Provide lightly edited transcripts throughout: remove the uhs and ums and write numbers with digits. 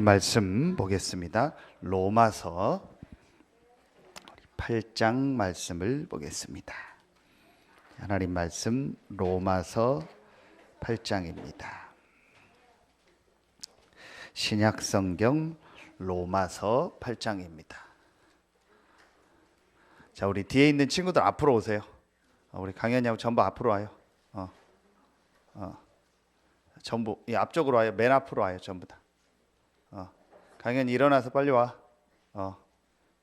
말씀 보겠습니다. 로마서 8장 말씀을 보겠습니다. 하나님 말씀 로마서 8장입니다. 신약 성경 로마서 8장입니다. 자, 우리 뒤에 있는 친구들 앞으로 오세요. 우리 강현이하고 전부 앞으로 와요. 전부 이 앞쪽으로 와요. 맨 앞으로 와요. 전부 다. 강현이 일어나서 빨리 와.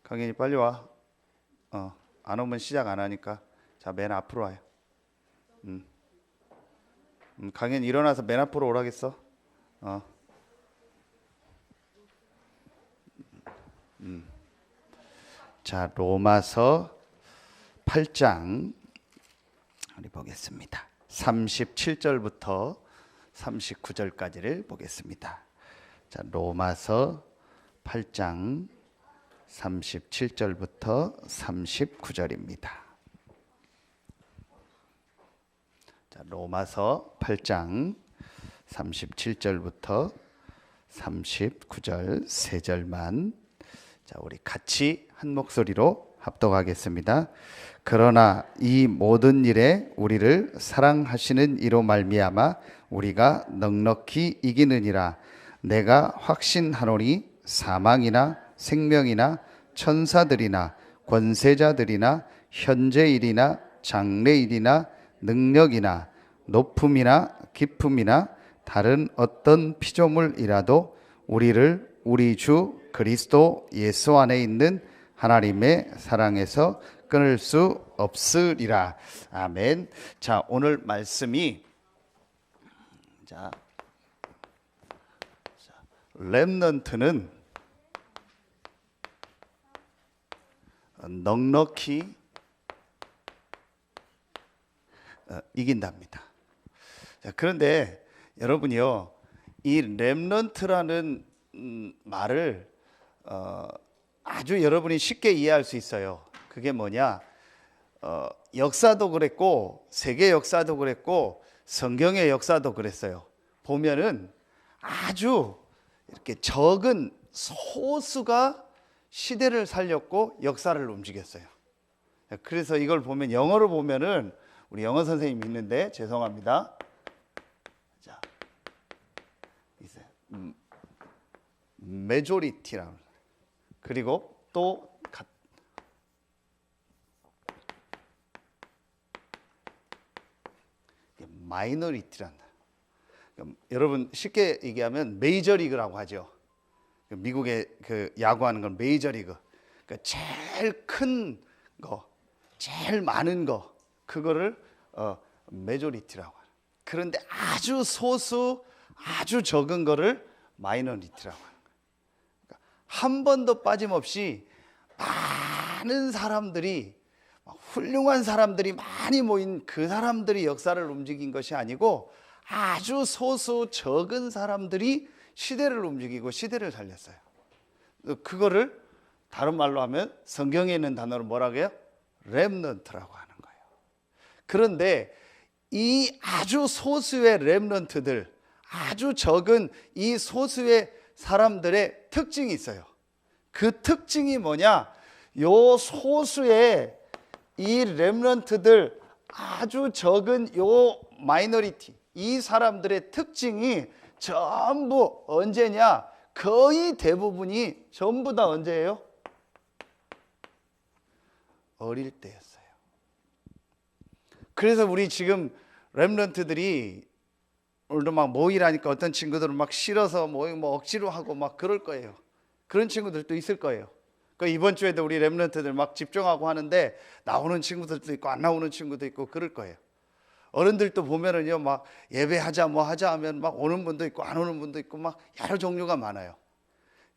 강현이 빨리 와. 안 오면 시작 안 하니까. 자, 맨 앞으로 와요. 강현이 일어나서 맨 앞으로 오라겠어. 자, 로마서 8장 우리 보겠습니다. 37절부터 39절까지를 보겠습니다. 자, 로마서 8장 37절부터 39절입니다. 자, 로마서 8장 37절부터 39절 세 절만 자, 우리 같이 한 목소리로 합독하겠습니다. 그러나 이 모든 일에 우리를 사랑하시는 이로 말미암아 우리가 넉넉히 이기느니라. 내가 확신하노니 사망이나 생명이나 천사들이나 권세자들이나 현재일이나 장래일이나 능력이나 높음이나 깊음이나 다른 어떤 피조물이라도 우리를 우리 주 그리스도 예수 안에 있는 하나님의 사랑에서 끊을 수 없으리라. 아멘. 자, 오늘 말씀이 렘넌트는 넉넉히 이긴답니다. 자, 그런데 여러분이요, 이 렘넌트라는 말을 아주 여러분이 쉽게 이해할 수 있어요. 그게 뭐냐? 역사도 그랬고 세계 역사도 그랬고 성경의 역사도 그랬어요. 보면은 아주 이렇게 적은 소수가 시대를 살렸고 역사를 움직였어요. 그래서 이걸 보면 영어로 보면은 우리 영어 선생님이 있는데 죄송합니다. 자, 메조리티라고 그리고 또 마이너리티란다. 여러분 쉽게 얘기하면 메이저리그라고 하죠. 미국의 그 야구하는 건 메이저리그. 그러니까 제일 큰 거, 제일 많은 거, 그거를 메조리티라고 하는. 그런데 아주 소수, 아주 적은 거를 마이너리티라고 하는 거예요. 그러니까 한 번도 빠짐없이 많은 사람들이, 훌륭한 사람들이 많이 모인 그 사람들이 역사를 움직인 것이 아니고 아주 소수 적은 사람들이 시대를 움직이고 시대를 살렸어요. 그거를 다른 말로 하면 성경에 있는 단어로 뭐라고 해요? 렘넌트라고 하는 거예요. 그런데 이 아주 소수의 렘넌트들, 아주 적은 이 소수의 사람들의 특징이 있어요. 그 특징이 뭐냐? 요 소수의 이 렘넌트들, 아주 적은 요 마이너리티, 이 사람들의 특징이 전부 언제냐? 거의 대부분이 전부 다 언제예요? 어릴 때였어요. 그래서 우리 지금 렘넌트들이 오늘도 막 모이라니까 어떤 친구들은 막 싫어서 뭐 억지로 하고 막 그럴 거예요. 그런 친구들도 있을 거예요. 이번 주에도 우리 렘넌트들 막 집중하고 하는데 나오는 친구들도 있고 안 나오는 친구도 있고 그럴 거예요. 어른들도 보면은요, 막 예배하자 뭐 하자 하면 막 오는 분도 있고 안 오는 분도 있고 막 여러 종류가 많아요.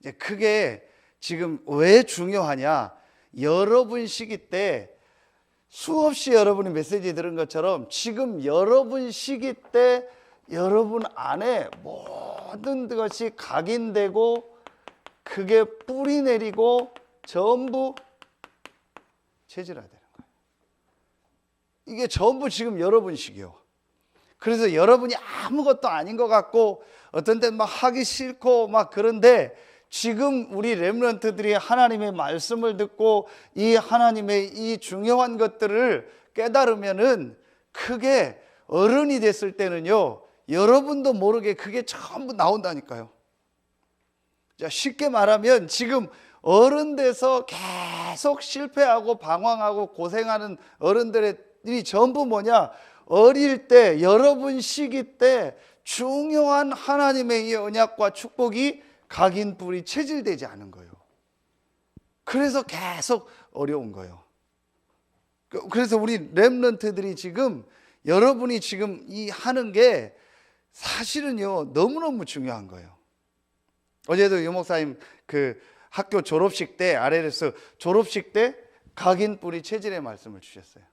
이제 그게 지금 왜 중요하냐? 여러분 시기 때 수없이 여러분이 메시지 들은 것처럼 지금 여러분 시기 때 여러분 안에 모든 것이 각인되고 그게 뿌리 내리고 전부 체질화되는 거예요. 이게 전부 지금 여러분 시기요. 그래서 여러분이 아무것도 아닌 것 같고 어떤 때는 막 하기 싫고 막 그런데 지금 우리 렘넌트들이 하나님의 말씀을 듣고 이 하나님의 이 중요한 것들을 깨달으면은 크게 어른이 됐을 때는요, 여러분도 모르게 그게 전부 나온다니까요. 자, 쉽게 말하면 지금 어른 돼서 계속 실패하고 방황하고 고생하는 어른들이 전부 뭐냐? 어릴 때, 여러분 시기 때 중요한 하나님의 이 언약과 축복이 각인 뿌리 체질되지 않은 거예요. 그래서 계속 어려운 거예요. 그래서 우리 렘넌트들이 지금 여러분이 지금 이 하는 게 사실은요 너무너무 중요한 거예요. 어제도 유 목사님 그 학교 졸업식 때 RLS 졸업식 때 각인 뿌리 체질의 말씀을 주셨어요.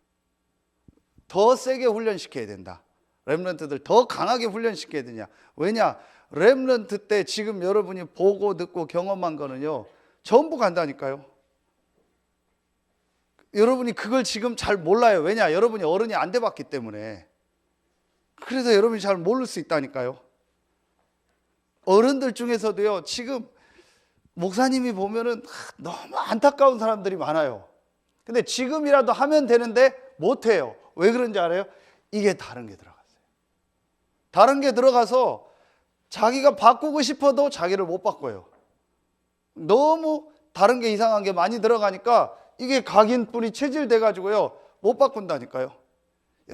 더 세게 훈련시켜야 된다. 렘넌트들 더 강하게 훈련시켜야 되냐. 왜냐? 렘넌트 때 지금 여러분이 보고 듣고 경험한 거는요 전부 간다니까요. 여러분이 그걸 지금 잘 몰라요. 왜냐? 여러분이 어른이 안 돼봤기 때문에. 그래서 여러분이 잘 모를 수 있다니까요. 어른들 중에서도요 지금 목사님이 보면은 너무 안타까운 사람들이 많아요. 근데 지금이라도 하면 되는데 못해요. 왜 그런지 알아요? 이게 다른 게 들어갔어요. 다른 게 들어가서 자기가 바꾸고 싶어도 자기를 못 바꿔요. 너무 다른 게 이상한 게 많이 들어가니까 이게 각인 뿌리 체질돼 가지고요 못 바꾼다니까요.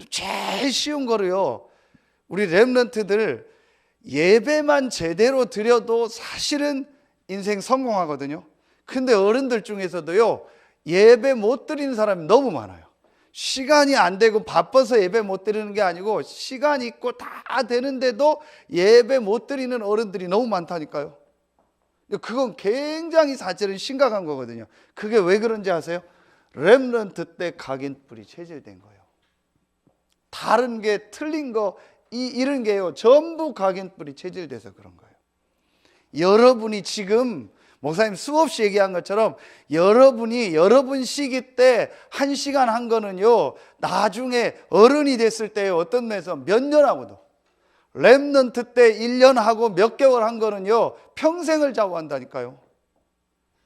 제일 쉬운 거를요 우리 렘넌트들 예배만 제대로 드려도 사실은 인생 성공하거든요. 근데 어른들 중에서도요 예배 못 드리는 사람이 너무 많아요. 시간이 안 되고 바빠서 예배 못 드리는 게 아니고 시간 있고 다 되는데도 예배 못 드리는 어른들이 너무 많다니까요. 그건 굉장히 사실은 심각한 거거든요. 그게 왜 그런지 아세요? 렘넌트 때 각인 뿌리 체질된 거예요. 다른 게 틀린 거 이런 게요 전부 각인 뿌리 체질돼서 그런 거예요. 여러분이 지금 목사님 수없이 얘기한 것처럼 여러분이 여러분 시기 때 1시간 한 거는요 나중에 어른이 됐을 때 어떤 면에서 몇 년 하고도 렘넌트 때 1년 하고 몇 개월 한 거는요 평생을 좌우한다니까요.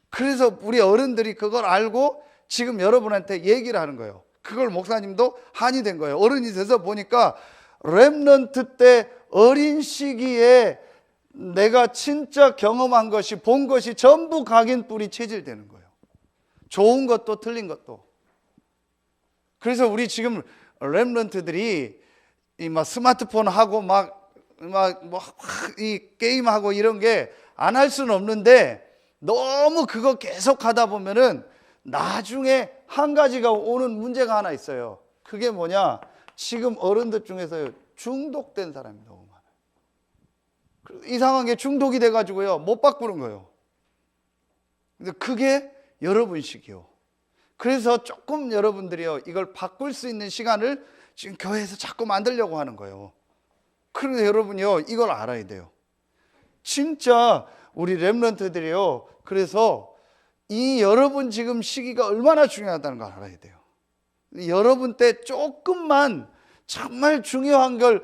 그래서 우리 어른들이 그걸 알고 지금 여러분한테 얘기를 하는 거예요. 그걸 목사님도 한이 된 거예요. 어른이 돼서 보니까 렘넌트 때 어린 시기에 내가 진짜 경험한 것이 본 것이 전부 각인 뿌리 체질되는 거예요. 좋은 것도 틀린 것도. 그래서 우리 지금 렘넌트들이 막 스마트폰 하고 이 게임하고 이런 게 안 할 수는 없는데 너무 그거 계속 하다 보면은 나중에 한 가지가 오는 문제가 하나 있어요. 그게 뭐냐? 지금 어른들 중에서 중독된 사람이 너무 많아요. 이상한 게 중독이 돼가지고요 못 바꾸는 거예요. 근데 그게 여러분식이요. 그래서 조금 여러분들이요 이걸 바꿀 수 있는 시간을 지금 교회에서 자꾸 만들려고 하는 거예요. 그런데 여러분이요 이걸 알아야 돼요. 진짜 우리 렘넌트들이요 그래서 이 여러분 지금 시기가 얼마나 중요하다는 걸 알아야 돼요. 여러분 때 조금만 정말 중요한 걸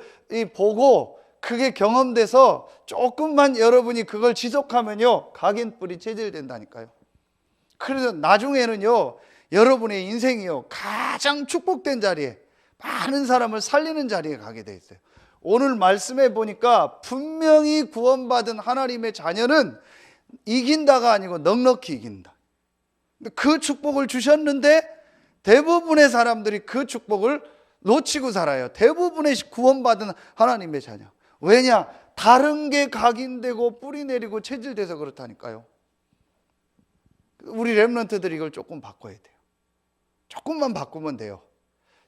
보고 그게 경험돼서 조금만 여러분이 그걸 지속하면요 각인 뿌리 체질된다니까요. 그래서 나중에는요 여러분의 인생이요 가장 축복된 자리에 많은 사람을 살리는 자리에 가게 돼 있어요. 오늘 말씀해 보니까 분명히 구원받은 하나님의 자녀는 이긴다가 아니고 넉넉히 이긴다. 그 축복을 주셨는데 대부분의 사람들이 그 축복을 놓치고 살아요. 대부분의 구원받은 하나님의 자녀. 왜냐? 다른 게 각인되고 뿌리 내리고 체질돼서 그렇다니까요. 우리 렘넌트들이 이걸 조금 바꿔야 돼요. 조금만 바꾸면 돼요.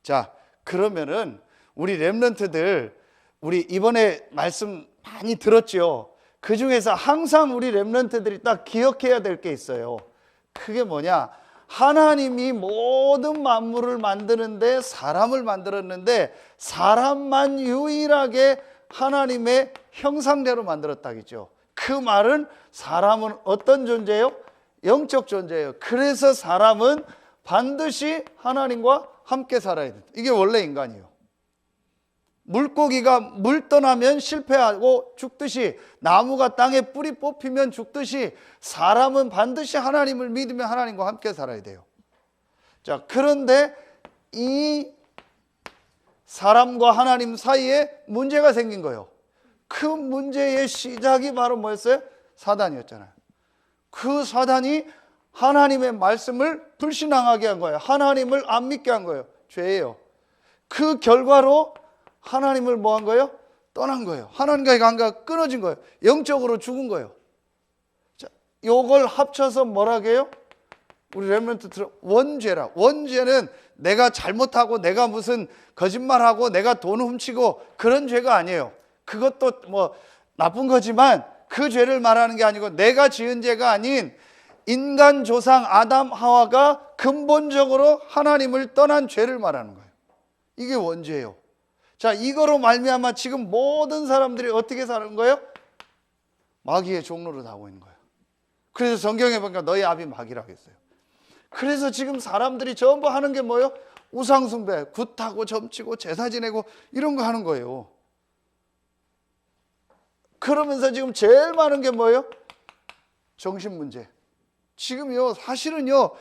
자, 그러면은 우리 렘넌트들 우리 이번에 말씀 많이 들었죠. 그 중에서 항상 우리 렘넌트들이 딱 기억해야 될 게 있어요. 그게 뭐냐? 하나님이 모든 만물을 만드는데 사람을 만들었는데 사람만 유일하게 하나님의 형상대로 만들었다겠죠. 그 말은 사람은 어떤 존재예요? 영적 존재예요. 그래서 사람은 반드시 하나님과 함께 살아야 된다. 이게 원래 인간이에요. 물고기가 물 떠나면 실패하고 죽듯이, 나무가 땅에 뿌리 뽑히면 죽듯이, 사람은 반드시 하나님을 믿으며 하나님과 함께 살아야 돼요. 자, 그런데 이 사람과 하나님 사이에 문제가 생긴 거예요. 그 문제의 시작이 바로 뭐였어요? 사단이었잖아요. 그 사단이 하나님의 말씀을 불신앙하게 한 거예요. 하나님을 안 믿게 한 거예요. 죄예요. 그 결과로 하나님을 뭐 한 거예요? 떠난 거예요. 하나님과의 관계가 끊어진 거예요. 영적으로 죽은 거예요. 자, 요걸 합쳐서 뭐라고 해요? 우리 렘넌트 들어, 원죄라. 원죄는 내가 잘못하고 내가 무슨 거짓말하고 내가 돈 훔치고 그런 죄가 아니에요. 그것도 뭐 나쁜 거지만 그 죄를 말하는 게 아니고, 내가 지은 죄가 아닌 인간 조상 아담 하와가 근본적으로 하나님을 떠난 죄를 말하는 거예요. 이게 원죄예요. 자, 이거로 말미암아 지금 모든 사람들이 어떻게 사는 거예요? 마귀의 종로로 나오고 있는 거예요. 그래서 성경에 보니까 너희 아비 마귀라고 했어요. 그래서 지금 사람들이 전부 하는 게 뭐예요? 우상숭배, 굿하고 점치고 제사 지내고 이런 거 하는 거예요. 그러면서 지금 제일 많은 게 뭐예요? 정신문제. 지금요, 사실은요,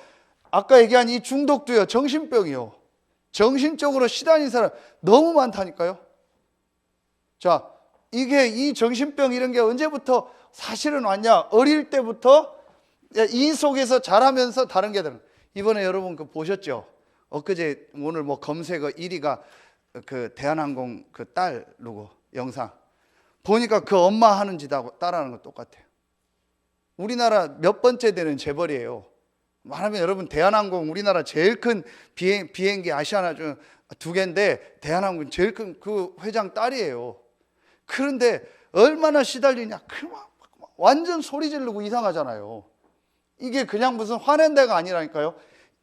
아까 얘기한 이 중독도요, 정신병이요. 정신적으로 시달린 사람 너무 많다니까요. 자, 이게 이 정신병 이런 게 언제부터 사실은 왔냐? 어릴 때부터 이 속에서 자라면서 다른 게 다른. 이번에 여러분 그 보셨죠? 엊그제 오늘 뭐 검색어 1위가 그 대한항공 그 딸 누구 영상 보니까 그 엄마 하는 짓하고 따라하는 거 똑같아요. 우리나라 몇 번째 되는 재벌이에요. 말하면 여러분, 대한항공 우리나라 제일 큰 비행기 아시아나 중 2개인데 대한항공 제일 큰 그 회장 딸이에요. 그런데 얼마나 시달리냐? 완전 소리 지르고 이상하잖아요. 이게 그냥 무슨 화낸 데가 아니라니까요.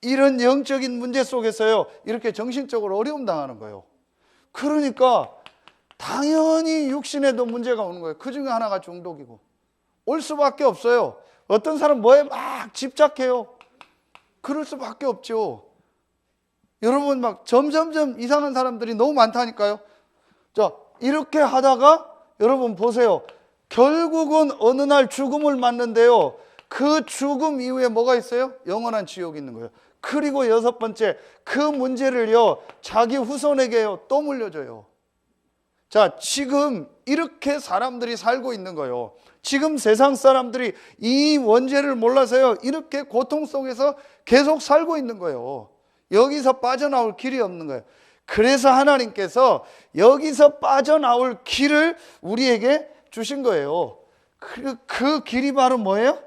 이런 영적인 문제 속에서요, 이렇게 정신적으로 어려움 당하는 거예요. 그러니까 당연히 육신에도 문제가 오는 거예요. 그 중에 하나가 중독이고 올 수밖에 없어요. 어떤 사람 뭐에 막 집착해요. 그럴 수밖에 없죠. 여러분, 막 점점점 이상한 사람들이 너무 많다니까요. 자, 이렇게 하다가 여러분 보세요. 결국은 어느 날 죽음을 맞는데요, 그 죽음 이후에 뭐가 있어요? 영원한 지옥이 있는 거예요. 그리고 6번째, 그 문제를요, 자기 후손에게요 또 물려줘요. 자, 지금 이렇게 사람들이 살고 있는 거예요. 지금 세상 사람들이 이 원죄를 몰라서요, 이렇게 고통 속에서 계속 살고 있는 거예요. 여기서 빠져나올 길이 없는 거예요. 그래서 하나님께서 여기서 빠져나올 길을 우리에게 주신 거예요. 그 길이 바로 뭐예요?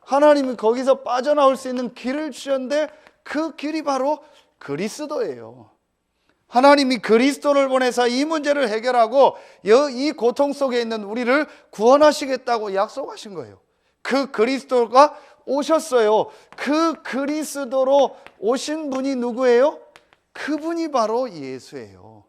하나님이 거기서 빠져나올 수 있는 길을 주셨는데, 그 길이 바로 그리스도예요. 하나님이 그리스도를 보내서 이 문제를 해결하고 이 고통 속에 있는 우리를 구원하시겠다고 약속하신 거예요. 그 그리스도가 오셨어요. 그 그리스도로 오신 분이 누구예요? 그분이 바로 예수예요.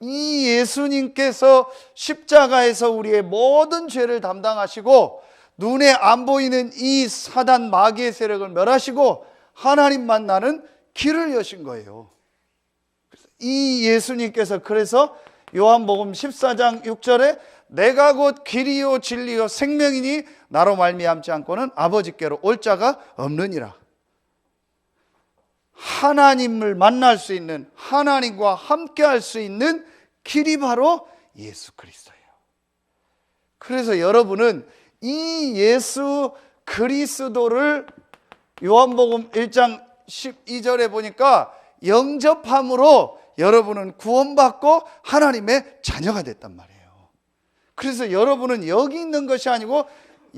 이 예수님께서 십자가에서 우리의 모든 죄를 담당하시고 눈에 안 보이는 이 사단 마귀의 세력을 멸하시고 하나님 만나는 길을 여신 거예요. 이 예수님께서 그래서 요한복음 14장 6절에 내가 곧 길이요 진리요 생명이니 나로 말미암지 않고는 아버지께로 올 자가 없느니라. 하나님을 만날 수 있는, 하나님과 함께 할 수 있는 길이 바로 예수 그리스도예요. 그래서 여러분은 이 예수 그리스도를 요한복음 1장 12절에 보니까 영접함으로 여러분은 구원받고 하나님의 자녀가 됐단 말이에요. 그래서 여러분은 여기 있는 것이 아니고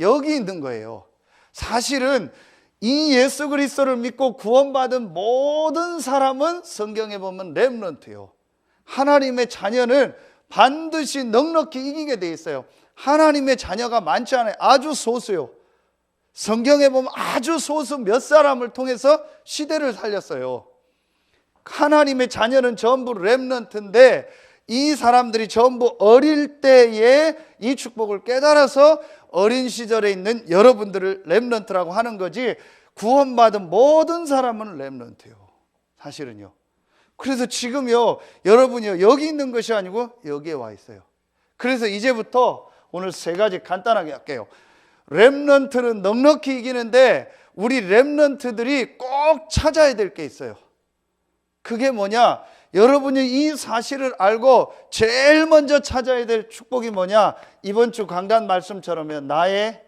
여기 있는 거예요. 사실은 이 예수 그리스도를 믿고 구원받은 모든 사람은 성경에 보면 렘넌트요. 하나님의 자녀는 반드시 넉넉히 이기게 돼 있어요. 하나님의 자녀가 많지 않아요. 아주 소수요. 성경에 보면 아주 소수 몇 사람을 통해서 시대를 살렸어요. 하나님의 자녀는 전부 렘넌트인데 이 사람들이 전부 어릴 때에 이 축복을 깨달아서 어린 시절에 있는 여러분들을 렘넌트라고 하는 거지, 구원받은 모든 사람은 렘넌트예요. 사실은요. 그래서 지금요, 여러분이요, 여기 있는 것이 아니고 여기에 와 있어요. 그래서 이제부터 오늘 세 가지 간단하게 할게요. 렘넌트는 넉넉히 이기는데 우리 렘넌트들이 꼭 찾아야 될 게 있어요. 그게 뭐냐? 여러분이 이 사실을 알고 제일 먼저 찾아야 될 축복이 뭐냐? 이번 주 강단 말씀처럼요, 나의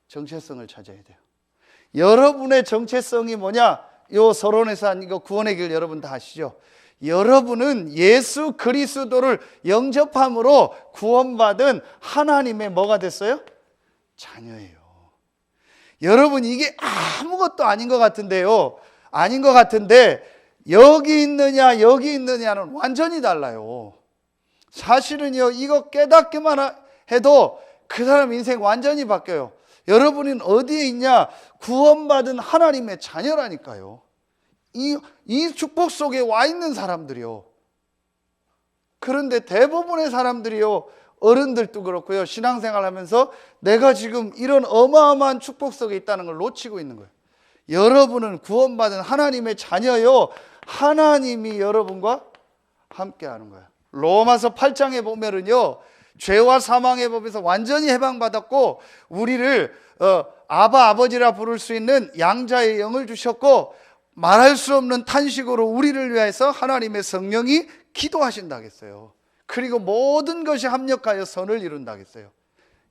정체성을 찾아야 돼요. 여러분의 정체성이 뭐냐? 요 서론에서 한 이거 구원의 길 여러분 다 아시죠? 여러분은 예수 그리스도를 영접함으로 구원받은 하나님의 뭐가 됐어요? 자녀예요. 여러분, 이게 아무것도 아닌 것 같은데요, 아닌 것 같은데 여기 있느냐 여기 있느냐는 완전히 달라요. 사실은요, 이거 깨닫기만 해도 그 사람 인생 완전히 바뀌어요. 여러분은 어디에 있냐? 구원받은 하나님의 자녀라니까요. 이 축복 속에 와 있는 사람들이요. 그런데 대부분의 사람들이요, 어른들도 그렇고요, 신앙생활 하면서 내가 지금 이런 어마어마한 축복 속에 있다는 걸 놓치고 있는 거예요. 여러분은 구원받은 하나님의 자녀요. 하나님이 여러분과 함께 하는 거예요. 로마서 8장에 보면은요, 죄와 사망의 법에서 완전히 해방받았고 우리를 아바 아버지라 부를 수 있는 양자의 영을 주셨고 말할 수 없는 탄식으로 우리를 위해서 하나님의 성령이 기도하신다겠어요. 그리고 모든 것이 합력하여 선을 이룬다겠어요.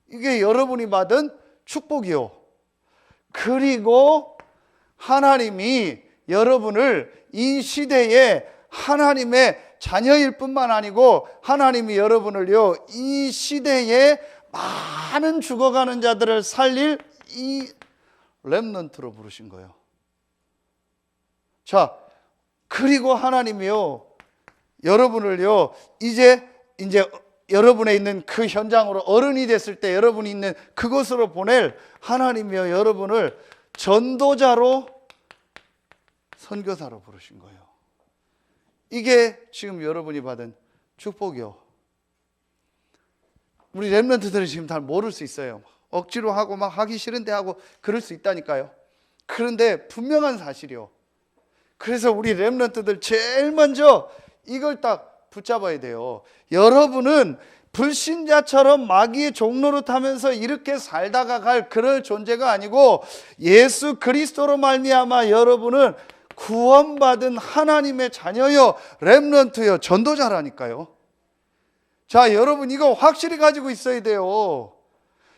이게 여러분이 받은 축복이요. 그리고 하나님이 여러분을 이 시대에 하나님의 자녀일 뿐만 아니고 하나님이 여러분을요, 이 시대에 많은 죽어가는 자들을 살릴 이 렘넌트로 부르신 거예요. 자, 그리고 하나님이요, 여러분을요, 이제 여러분에 있는 그 현장으로 어른이 됐을 때 여러분이 있는 그곳으로 보낼 하나님이요, 여러분을 전도자로 선교사로 부르신 거예요. 이게 지금 여러분이 받은 축복이요. 우리 렘넌트들은 지금 잘 모를 수 있어요. 억지로 하고 막 하기 싫은데 하고 그럴 수 있다니까요. 그런데 분명한 사실이요. 그래서 우리 렘넌트들 제일 먼저 이걸 딱 붙잡아야 돼요. 여러분은 불신자처럼 마귀의 종로로 타면서 이렇게 살다가 갈 그럴 존재가 아니고 예수 그리스도로 말미암아 여러분은 구원받은 하나님의 자녀요, 렘넌트요, 전도자라니까요. 자, 여러분 이거 확실히 가지고 있어야 돼요.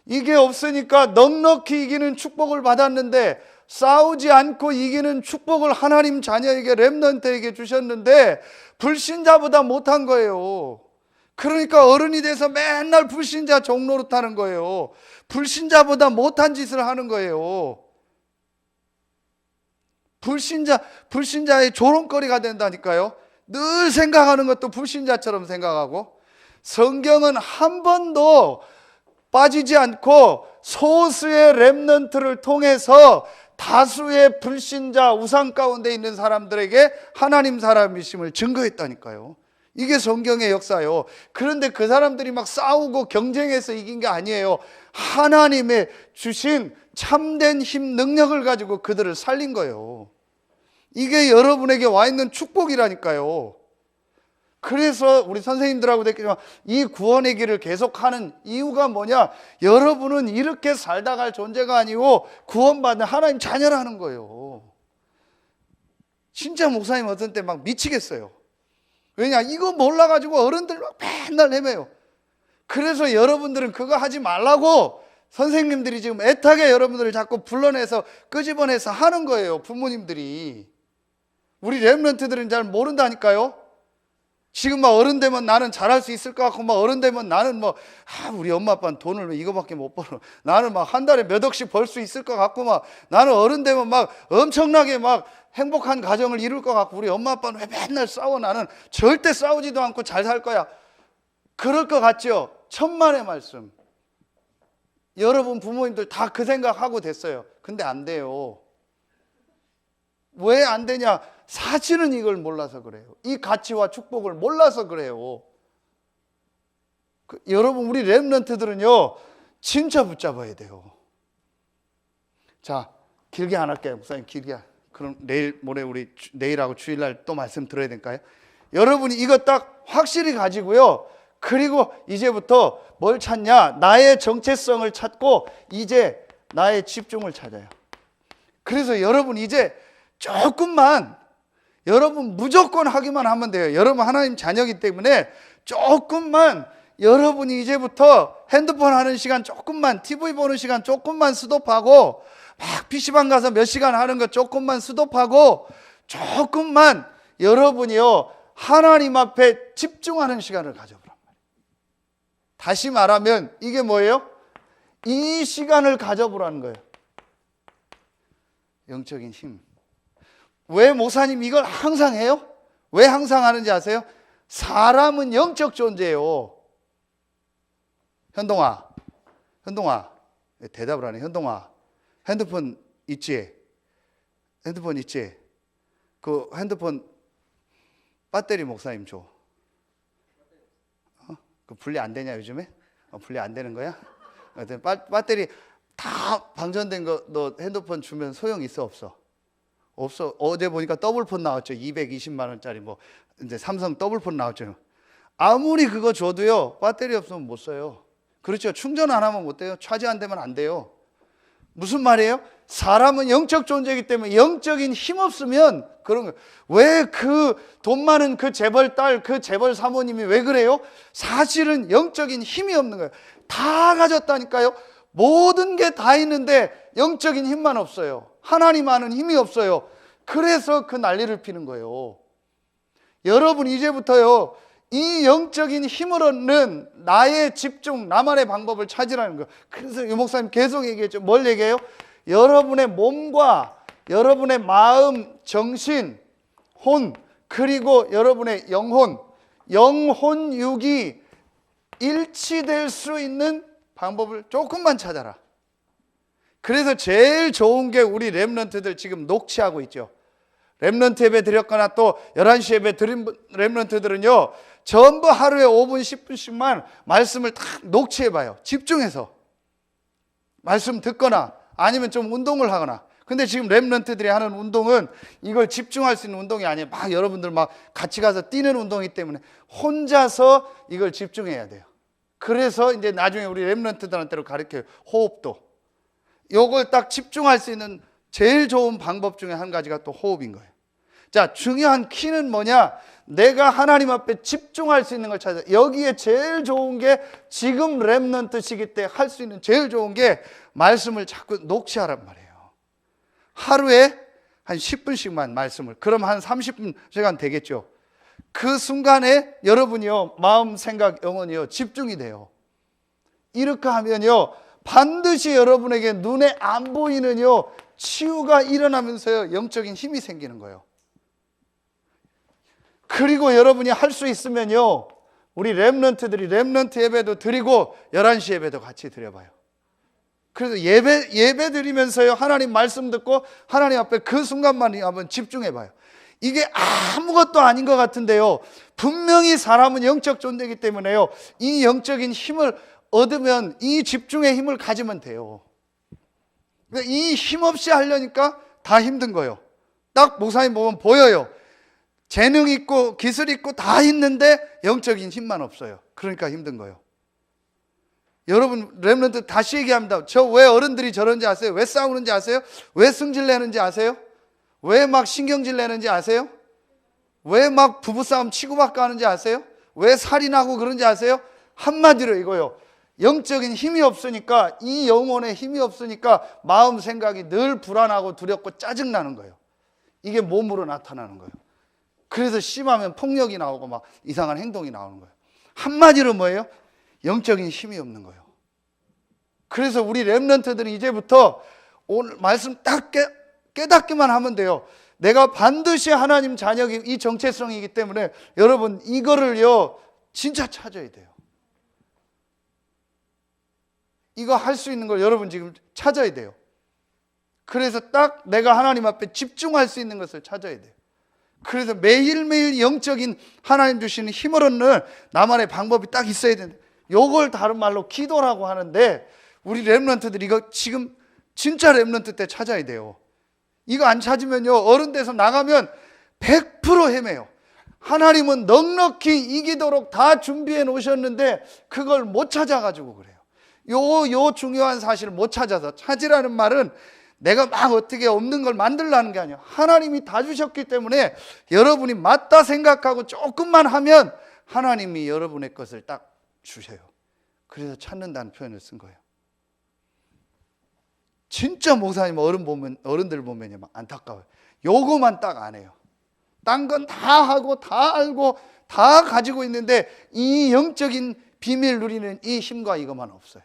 이게 없으니까 넉넉히 이기는 축복을 받았는데 싸우지 않고 이기는 축복을 하나님 자녀에게, 렘넌트에게 주셨는데 불신자보다 못한 거예요. 그러니까 어른이 돼서 맨날 불신자 종로로 타는 거예요. 불신자보다 못한 짓을 하는 거예요. 불신자의 조롱거리가 된다니까요. 늘 생각하는 것도 불신자처럼 생각하고, 성경은 한 번도 빠지지 않고 소수의 렘넌트를 통해서 다수의 불신자 우상 가운데 있는 사람들에게 하나님 사람이심을 증거했다니까요. 이게 성경의 역사요. 그런데 그 사람들이 막 싸우고 경쟁해서 이긴 게 아니에요. 하나님의 주신 참된 힘, 능력을 가지고 그들을 살린 거예요. 이게 여러분에게 와 있는 축복이라니까요. 그래서 우리 선생님들하고도 했지만 이 구원의 길을 계속하는 이유가 뭐냐? 여러분은 이렇게 살다 갈 존재가 아니고 구원받는 하나님 자녀라는 거예요. 진짜 목사님 어떤 때 막 미치겠어요. 왜냐? 이거 몰라가지고 어른들 막 맨날 헤매요. 그래서 여러분들은 그거 하지 말라고 선생님들이 지금 애타게 여러분들을 자꾸 불러내서 끄집어내서 하는 거예요. 부모님들이. 우리 렘넌트들은 잘 모른다니까요. 지금 막 어른 되면 나는 잘할 수 있을 것 같고, 막 어른 되면 나는 우리 엄마 아빠는 돈을 왜 이거밖에 못 벌어. 나는 막 한 달에 몇 억씩 벌 수 있을 것 같고, 막 나는 어른 되면 막 엄청나게 막 행복한 가정을 이룰 것 같고, 우리 엄마 아빠는 왜 맨날 싸워. 나는 절대 싸우지도 않고 잘 살 거야. 그럴 것 같죠? 천만의 말씀. 여러분 부모님들 다 그 생각하고 됐어요. 근데 안 돼요. 왜 안 되냐? 사실은 이걸 몰라서 그래요. 이 가치와 축복을 몰라서 그래요. 여러분 우리 렘넌트들은요 진짜 붙잡아야 돼요. 자, 길게 안 할게요. 목사님 길게 그럼 내일 모레 우리 내일하고 주일날 또 말씀 들어야 될까요? 여러분이 이거 딱 확실히 가지고요. 그리고 이제부터 뭘 찾냐? 나의 정체성을 찾고 이제 나의 집중을 찾아요. 그래서 여러분 이제 조금만, 여러분 무조건 하기만 하면 돼요. 여러분 하나님 자녀이기 때문에 조금만, 여러분이 이제부터 핸드폰 하는 시간 조금만, TV 보는 시간 조금만 스톱하고, 막 PC방 가서 몇 시간 하는 거 조금만 스톱하고, 조금만 여러분이요 하나님 앞에 집중하는 시간을 가져보란 말이에요. 다시 말하면 이게 뭐예요? 이 시간을 가져보라는 거예요. 영적인 힘. 왜 목사님 이걸 항상 해요? 왜 항상 하는지 아세요? 사람은 영적 존재예요. 현동아 대답을 하네. 현동아, 핸드폰 있지? 핸드폰 있지? 그 핸드폰 배터리 목사님 줘. 그 분리 안 되냐 요즘에? 분리 안 되는 거야? 배터리 다 방전된 거 너 핸드폰 주면 소용 있어 없어? 없어. 어제 보니까 더블폰 나왔죠. 220만 원짜리 뭐 이제 삼성 더블폰 나왔죠. 아무리 그거 줘도요 배터리 없으면 못 써요. 그렇죠. 충전 안 하면 못 돼요. 차지 안 되면 안 돼요. 무슨 말이에요? 사람은 영적 존재이기 때문에 영적인 힘 없으면 그런 거예요. 왜 그 돈 많은 그 재벌 딸, 그 재벌 사모님이 왜 그래요? 사실은 영적인 힘이 없는 거예요. 다 가졌다니까요. 모든 게 다 있는데 영적인 힘만 없어요. 하나님 아는 힘이 없어요. 그래서 그 난리를 피는 거예요. 여러분 이제부터요 이 영적인 힘을 얻는 나의 집중, 나만의 방법을 찾으라는 거예요. 그래서 유 목사님 계속 얘기했죠. 뭘 얘기해요? 여러분의 몸과 여러분의 마음, 정신, 혼, 그리고 여러분의 영혼, 영혼육이 일치될 수 있는 방법을 조금만 찾아라. 그래서 제일 좋은 게 우리 렘넌트들 지금 녹취하고 있죠. 렘넌트 예배 드렸거나 또 11시 예배 드린 렘넌트들은요 전부 하루에 5분 10분씩만 말씀을 딱 녹취해봐요. 집중해서 말씀 듣거나 아니면 좀 운동을 하거나. 근데 지금 렘넌트들이 하는 운동은 이걸 집중할 수 있는 운동이 아니에요. 막 여러분들 막 같이 가서 뛰는 운동이기 때문에 혼자서 이걸 집중해야 돼요. 그래서 이제 나중에 우리 렘넌트들한테로 가르쳐요. 호흡도. 요걸 딱 집중할 수 있는 제일 좋은 방법 중에 한 가지가 또 호흡인 거예요. 자, 중요한 키는 뭐냐? 내가 하나님 앞에 집중할 수 있는 걸 찾아. 여기에 제일 좋은 게 지금 렘넌트 시기 때 할 수 있는 제일 좋은 게 말씀을 자꾸 녹취하란 말이에요. 하루에 한 10분씩만 말씀을. 그럼 한 30분 시간 되겠죠. 그 순간에 여러분이요 마음, 생각, 영혼이요 집중이 돼요. 이렇게 하면요 반드시 여러분에게 눈에 안 보이는요 치유가 일어나면서요 영적인 힘이 생기는 거예요. 그리고 여러분이 할 수 있으면요 우리 렘넌트들이 렘넌트 예배도 드리고 11시 예배도 같이 드려봐요. 그래서 예배 드리면서요 하나님 말씀 듣고 하나님 앞에 그 순간만 한번 집중해봐요. 이게 아무것도 아닌 것 같은데요 분명히 사람은 영적 존재이기 때문에요 이 영적인 힘을 얻으면 이 집중의 힘을 가지면 돼요. 이 힘 없이 하려니까 다 힘든 거예요. 딱 목사님 보면 보여요. 재능 있고 기술 있고 다 있는데 영적인 힘만 없어요. 그러니까 힘든 거예요. 여러분 렘넌트 다시 얘기합니다. 저 왜 어른들이 저런지 아세요? 왜 싸우는지 아세요? 왜 승질 내는지 아세요? 왜 막 신경질 내는지 아세요? 왜 막 부부싸움 치고받고 하는지 아세요? 왜 살인하고 그런지 아세요? 한마디로 이거요. 영적인 힘이 없으니까, 이 영혼의 힘이 없으니까 마음 생각이 늘 불안하고 두렵고 짜증나는 거예요. 이게 몸으로 나타나는 거예요. 그래서 심하면 폭력이 나오고 막 이상한 행동이 나오는 거예요. 한마디로 뭐예요? 영적인 힘이 없는 거예요. 그래서 우리 렘넌트들이 이제부터 오늘 말씀 딱 깨닫기만 하면 돼요. 내가 반드시 하나님 자녀이 이 정체성이기 때문에 여러분 이거를요 진짜 찾아야 돼요. 이거 할 수 있는 걸 여러분 지금 찾아야 돼요. 그래서 딱 내가 하나님 앞에 집중할 수 있는 것을 찾아야 돼요. 그래서 매일매일 영적인 하나님 주시는 힘을 얻는 나만의 방법이 딱 있어야 되는데, 요걸 다른 말로 기도라고 하는데 우리 렘넌트들이 이거 지금 진짜 렘넌트 때 찾아야 돼요. 이거 안 찾으면요, 어른 돼서 나가면 100% 헤매요. 하나님은 넉넉히 이기도록 다 준비해 놓으셨는데 그걸 못 찾아가지고 그래요. 요 중요한 사실을 못 찾아서, 찾으라는 말은 내가 막 어떻게 없는 걸 만들라는 게 아니에요. 하나님이 다 주셨기 때문에 여러분이 맞다 생각하고 조금만 하면 하나님이 여러분의 것을 딱 주셔요. 그래서 찾는다는 표현을 쓴 거예요. 진짜 목사님 어른들 보면요, 막 안타까워요. 요거만 딱 안 해요. 딴 건 다 하고 다 알고 다 가지고 있는데 이 영적인 비밀 누리는 이 힘과 이것만 없어요.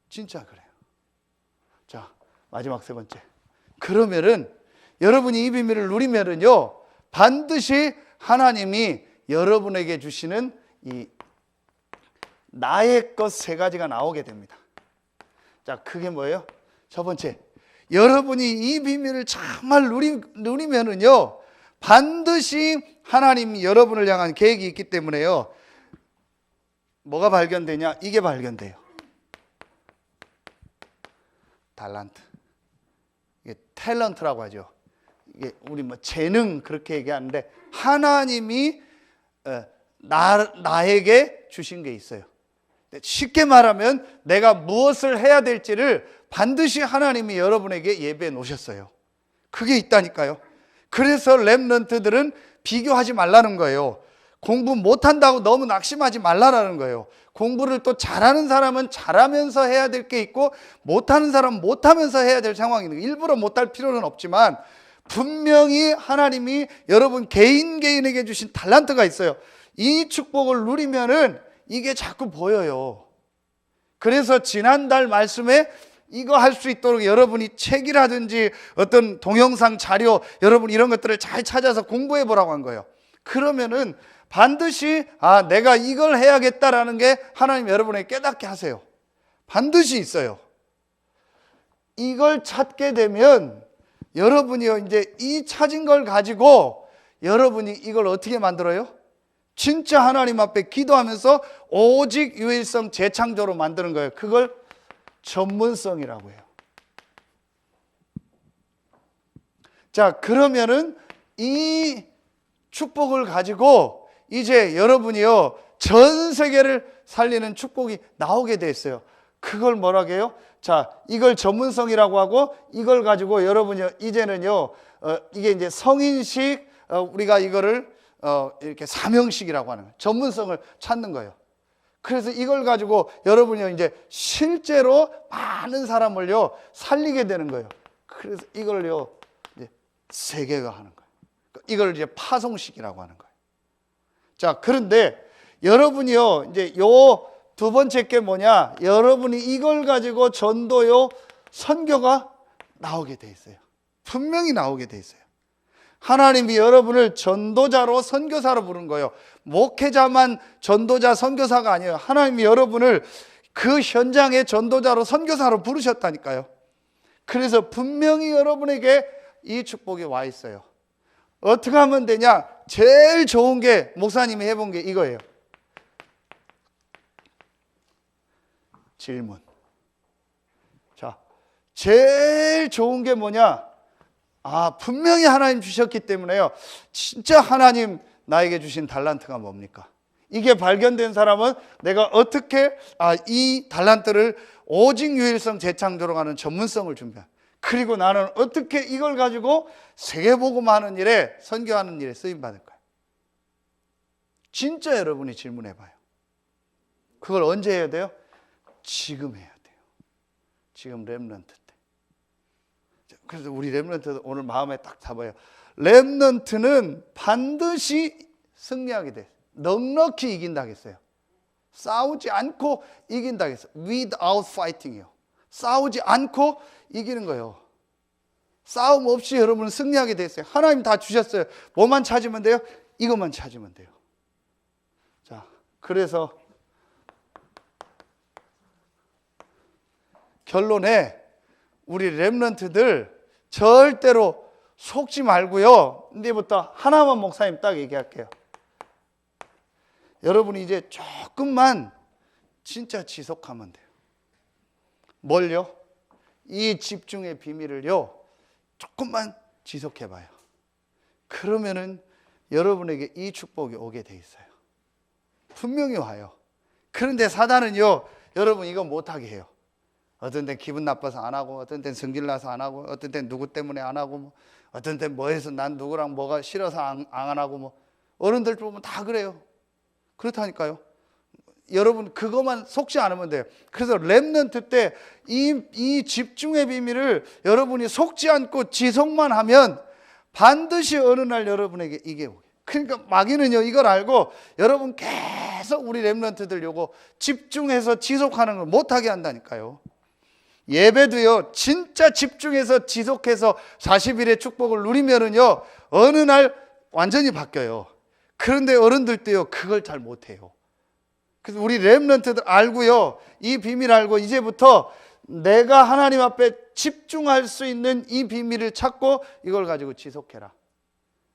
진짜 그래요. 자, 마지막 세 번째. 그러면은 여러분이 이 비밀을 누리면은요, 반드시 하나님이 여러분에게 주시는 이 나의 것 세 가지가 나오게 됩니다. 자, 그게 뭐예요? 첫 번째, 여러분이 이 비밀을 정말 누리면은요, 반드시 하나님이 여러분을 향한 계획이 있기 때문에요, 뭐가 발견되냐? 이게 발견돼요. 달란트. 이게 탤런트라고 하죠. 이게 우리 뭐 재능 그렇게 얘기하는데, 하나님이 나에게 주신 게 있어요. 쉽게 말하면 내가 무엇을 해야 될지를 반드시 하나님이 여러분에게 예배해 놓으셨어요. 그게 있다니까요. 그래서 렘넌트들은 비교하지 말라는 거예요. 공부 못한다고 너무 낙심하지 말라는 거예요. 공부를 또 잘하는 사람은 잘하면서 해야 될 게 있고, 못하는 사람은 못하면서 해야 될 상황이 있는 거예요. 일부러 못할 필요는 없지만 분명히 하나님이 여러분 개인에게 주신 달란트가 있어요. 이 축복을 누리면은 이게 자꾸 보여요. 그래서 지난달 말씀에 이거 할 수 있도록 여러분이 책이라든지 어떤 동영상 자료, 여러분 이런 것들을 잘 찾아서 공부해 보라고 한 거예요. 그러면은 반드시 내가 이걸 해야겠다라는 게 하나님 여러분에게 깨닫게 하세요. 반드시 있어요. 이걸 찾게 되면 여러분이요, 이제 이 찾은 걸 가지고 여러분이 이걸 어떻게 만들어요? 진짜 하나님 앞에 기도하면서 오직 유일성 재창조로 만드는 거예요. 그걸 전문성이라고 해요. 자, 그러면은 이 축복을 가지고 이제 여러분이요, 전 세계를 살리는 축복이 나오게 돼 있어요. 그걸 뭐라고 해요? 자, 이걸 전문성이라고 하고, 이걸 가지고 여러분이 이제는요, 이게 이제 성인식, 우리가 이거를 이렇게 사명식이라고 하는 거예요. 전문성을 찾는 거예요. 그래서 이걸 가지고 여러분이 이제 실제로 많은 사람을요 살리게 되는 거예요. 그래서 이걸요 이제 세계화하는 거예요. 이걸 이제 파송식이라고 하는 거예요. 자, 그런데 여러분이요 이제 요 두 번째 게 뭐냐? 여러분이 이걸 가지고 전도요 선교가 나오게 돼 있어요. 분명히 나오게 돼 있어요. 하나님이 여러분을 전도자로 선교사로 부른 거예요. 목회자만 전도자 선교사가 아니에요. 하나님이 여러분을 그 현장의 전도자로 선교사로 부르셨다니까요. 그래서 분명히 여러분에게 이 축복이 와 있어요. 어떻게 하면 되냐? 제일 좋은 게 목사님이 해본 게 이거예요. 질문. 자, 제일 좋은 게 뭐냐? 분명히 하나님 주셨기 때문에요. 진짜 하나님 나에게 주신 달란트가 뭡니까? 이게 발견된 사람은 내가 어떻게 이 달란트를 오직 유일성 재창조로 가는 전문성을 준비한, 그리고 나는 어떻게 이걸 가지고 세계복음하는 일에, 선교하는 일에 쓰임받을 거야. 진짜 여러분이 질문해 봐요. 그걸 언제 해야 돼요? 지금 해야 돼요. 지금 렘넌트 때. 그래서 우리 렘넌트 오늘 마음에 딱 잡아요. 렘넌트는 반드시 승리하게 돼. 넉넉히 이긴다 했어요. 싸우지 않고 이긴다 했어요. Without fighting이요. 싸우지 않고 이기는 거예요. 싸움 없이 여러분은 승리하게 됐어요. 하나님 다 주셨어요. 뭐만 찾으면 돼요? 이것만 찾으면 돼요. 자, 그래서 결론에 우리 렘넌트들 절대로 속지 말고요. 이제부터 하나만 목사님 딱 얘기할게요. 여러분이 이제 조금만 진짜 지속하면 돼요. 뭘요? 이 집중의 비밀을요, 조금만 지속해봐요. 그러면은 여러분에게 이 축복이 오게 돼 있어요. 분명히 와요. 그런데 사단은요, 여러분 이거 못하게 해요. 어떤 땐 기분 나빠서 안 하고, 어떤 땐 성질 나서 안 하고, 어떤 땐 누구 때문에 안 하고, 뭐 어떤 땐 뭐 해서 난 누구랑 뭐가 싫어서 안 하고, 뭐 어른들 보면 다 그래요. 그렇다니까요. 여러분 그것만 속지 않으면 돼요. 그래서 렘넌트 때 이 집중의 비밀을 여러분이 속지 않고 지속만 하면 반드시 어느 날 여러분에게 이게 오게. 그러니까 마귀는요, 이걸 알고 여러분 계속 우리 렘넌트들 요거 집중해서 지속하는 걸 못하게 한다니까요. 예배도요, 진짜 집중해서 지속해서 40일의 축복을 누리면은요, 어느 날 완전히 바뀌어요. 그런데 어른들 때요, 그걸 잘 못해요. 그래서 우리 렘넌트들 알고요, 이 비밀 알고 이제부터 내가 하나님 앞에 집중할 수 있는 이 비밀을 찾고 이걸 가지고 지속해라.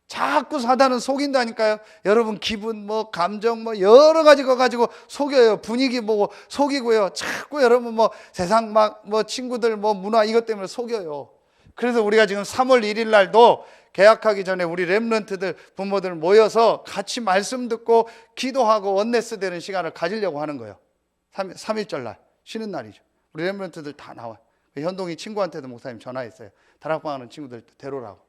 자꾸 사단은 속인다니까요. 여러분 기분 뭐 감정 뭐 여러 가지 거 가지고 속여요. 분위기 보고 속이고요. 자꾸 여러분 뭐 세상 막 뭐 친구들 뭐 문화 이것 때문에 속여요. 그래서 우리가 지금 3월 1일 날도 개학하기 전에 우리 렘넌트들 부모들 모여서 같이 말씀 듣고 기도하고 원네스 되는 시간을 가지려고 하는 거예요. 3일절 날 쉬는 날이죠. 우리 렘넌트들 다 나와요. 현동이 친구한테도 목사님 전화했어요. 다락방 하는 친구들 데려오라고.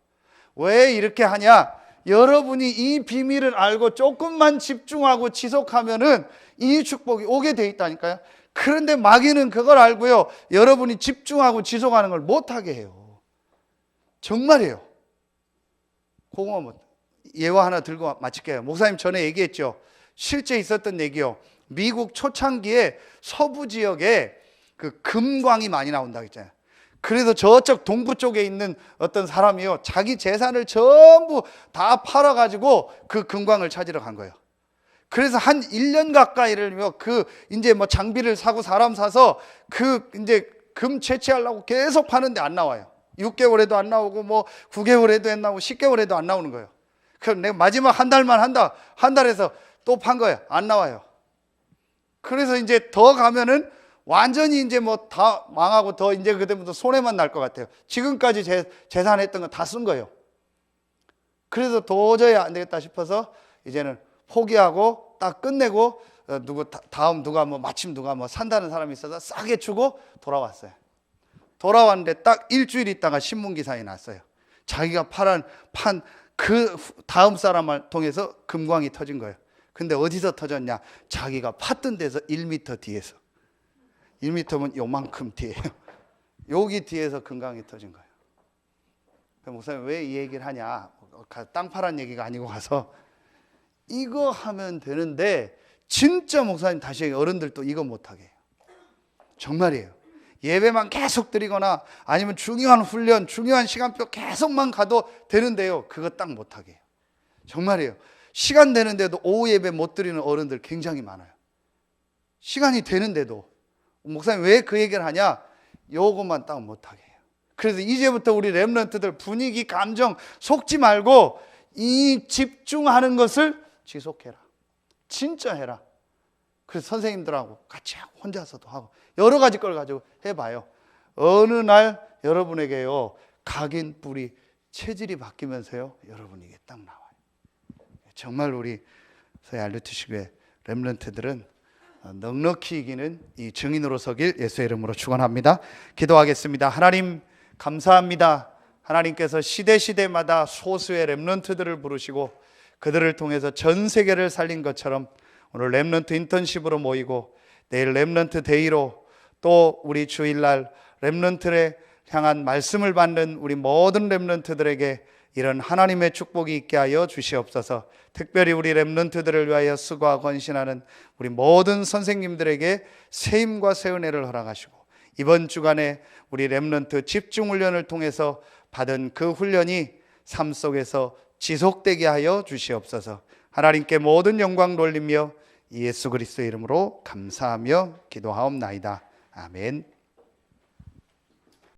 왜 이렇게 하냐? 여러분이 이 비밀을 알고 조금만 집중하고 지속하면은 이 축복이 오게 돼 있다니까요. 그런데 마귀는 그걸 알고요, 여러분이 집중하고 지속하는 걸 못하게 해요. 정말이에요. 그거 뭐 예화 하나 들고 마칠게요. 목사님 전에 얘기했죠. 실제 있었던 얘기요. 미국 초창기에 서부 지역에 그 금광이 많이 나온다고 했잖아요. 그래서 저쪽 동부 쪽에 있는 어떤 사람이요, 자기 재산을 전부 다 팔아가지고 그 금광을 찾으러 간 거예요. 그래서 한 1년 가까이를 이제 뭐 장비를 사고 사람 사서 이제 금 채취하려고 계속 파는데 안 나와요. 6개월에도 안 나오고 뭐 9개월에도 안 나오고 10개월에도 안 나오는 거예요. 그럼 내가 마지막 한 달만 한다. 한 달에서 또 판 거예요. 안 나와요. 그래서 이제 더 가면은 완전히 이제 뭐 다 망하고 더 이제 그때부터 손해만 날 것 같아요. 지금까지 재산했던 거 다 쓴 거예요. 그래서 도저히 안 되겠다 싶어서 이제는 포기하고 딱 끝내고 마침 누가 뭐 산다는 사람이 있어서 싸게 주고 돌아왔어요. 돌아왔는데 딱 일주일 있다가 신문 기사에 났어요. 자기가 판 그 다음 사람을 통해서 금광이 터진 거예요. 근데 어디서 터졌냐? 자기가 팠던 데서 1m 뒤에서. 1m면 요만큼 뒤에요. 여기 뒤에서 금광이 터진 거예요. 목사님 왜 이 얘기를 하냐? 땅 파란 얘기가 아니고 가서 이거 하면 되는데, 진짜 목사님 다시 어른들도 이거 못하게 해요. 정말이에요. 예배만 계속 드리거나 아니면 중요한 훈련, 중요한 시간표 계속만 가도 되는데요, 그거 딱 못하게 해요. 정말이에요. 시간 되는데도 오후 예배 못 드리는 어른들 굉장히 많아요. 시간이 되는데도. 목사님 왜 그 얘기를 하냐? 요것만 딱 못하게 해요. 그래서 이제부터 우리 렘넌트들 분위기, 감정 속지 말고 이 집중하는 것을 지속해라. 진짜 해라. 그래서 선생님들하고 같이 하고 혼자서도 하고 여러 가지 걸 가지고 해봐요. 어느 날 여러분에게요, 각인 뿌리 체질이 바뀌면서요, 여러분에게 딱 나와요. 정말 우리 서해 알루트식의 렘넌트들은 넉넉히 이기는 이 증인으로 서길 예수의 이름으로 축원합니다. 기도하겠습니다. 하나님 감사합니다. 하나님께서 시대마다 소수의 렘넌트들을 부르시고 그들을 통해서 전 세계를 살린 것처럼 오늘 렘넌트 인턴십으로 모이고 내일 렘넌트 데이로 또 우리 주일날 렘넌트를 향한 말씀을 받는 우리 모든 렘넌트들에게 이런 하나님의 축복이 있게 하여 주시옵소서. 특별히 우리 렘넌트들을 위하여 수고하고 헌신하는 우리 모든 선생님들에게 세임과 세은혜를 허락하시고 이번 주간에 우리 렘넌트 집중훈련을 통해서 받은 그 훈련이 삶 속에서 지속되게 하여 주시옵소서. 하나님께 모든 영광 돌리며 예수 그리스도의 이름으로 감사하며 기도하옵나이다. 아멘.